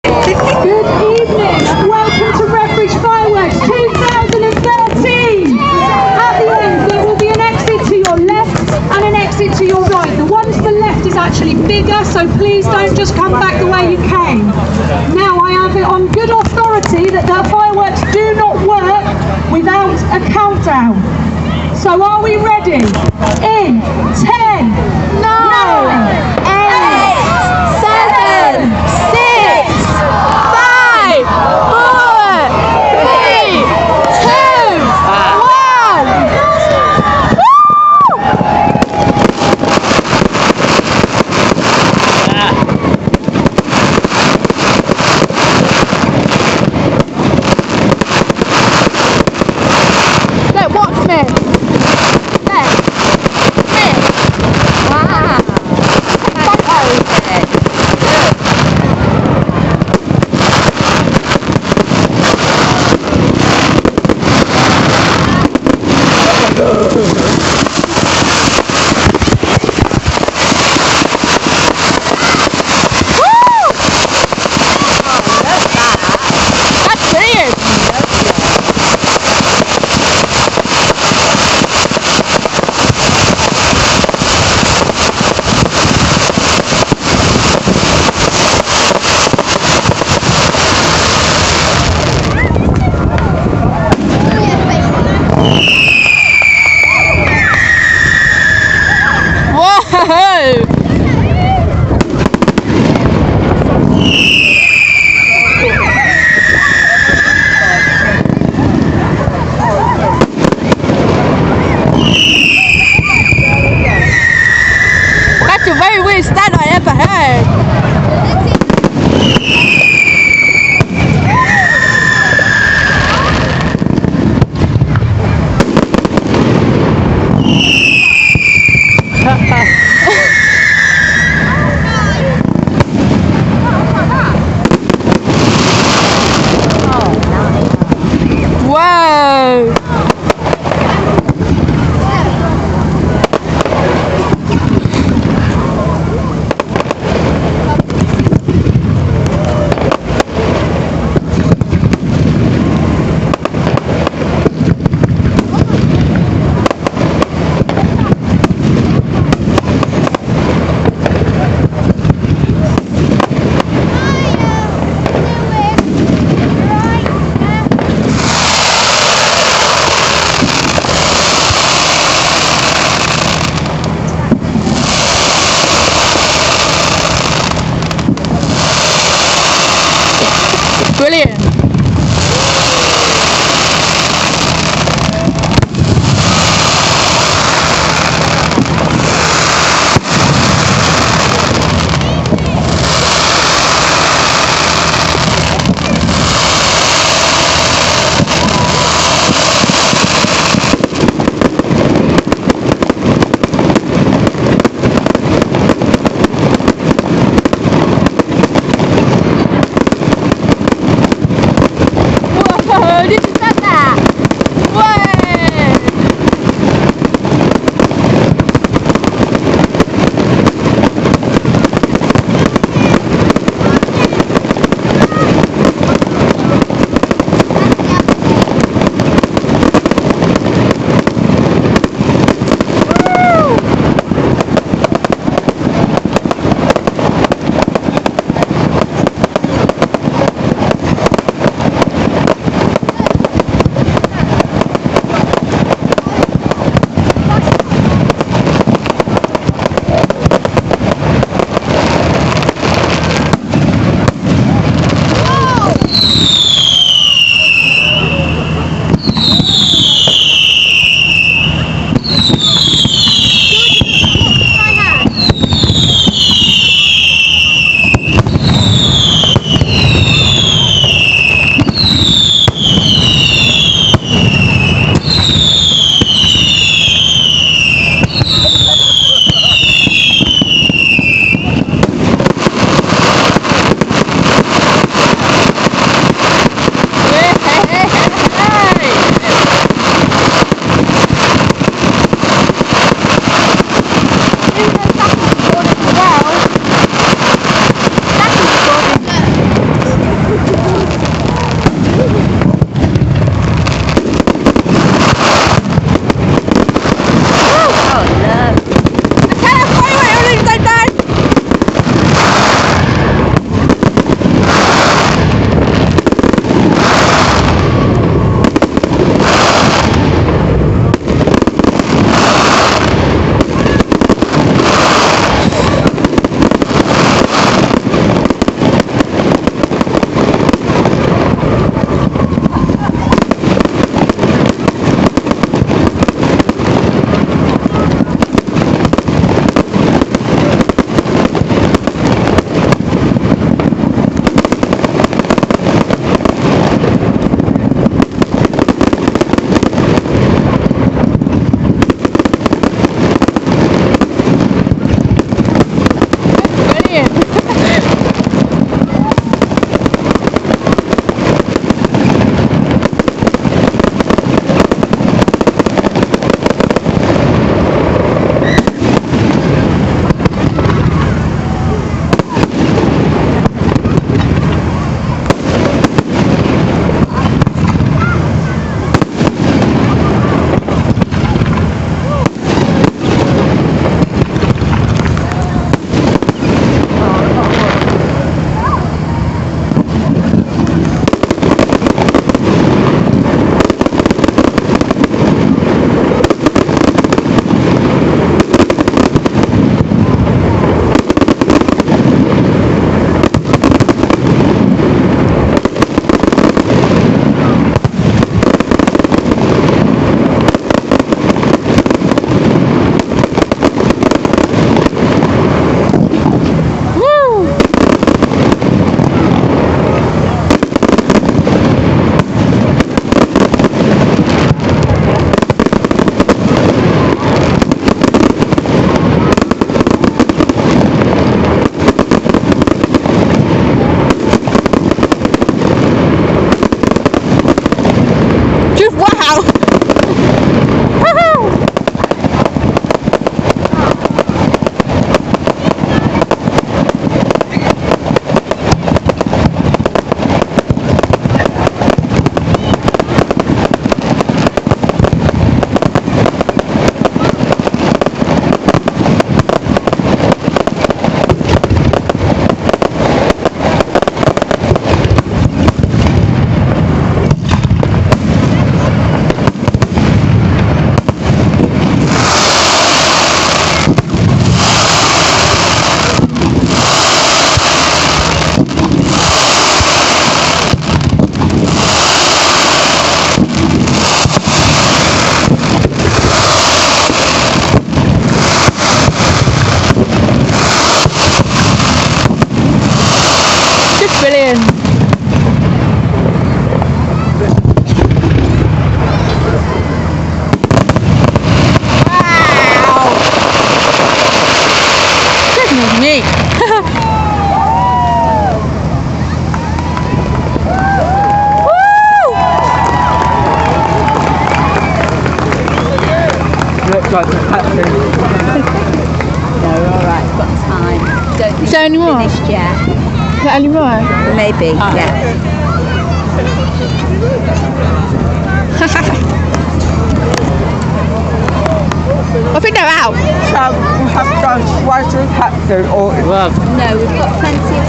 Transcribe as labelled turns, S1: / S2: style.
S1: Good evening and welcome to Redbridge Fireworks 2013. At the end there will be an exit to your left and an exit to your right. The one to the left is actually bigger, so please don't just come back the way you came. Now I have it on good authority that the fireworks do not work without a countdown. So are we ready? In 10, 9, 8, 7, 6, 5, 4, 3, 2, 1. Look, watch me. That's the very weirdest stand I ever heard. Whoa! Brilliant.
S2: Brilliant. Wow. Goodness me.
S3: Looks like a captain.
S4: No, we're alright, we've got time. Don't think
S2: Is there any
S4: it's
S2: more?
S4: finished yet.
S2: Is there any more?
S4: Maybe, yeah.
S2: I think they're out.
S3: So we have to go twice to the captain or
S4: No, we've got plenty of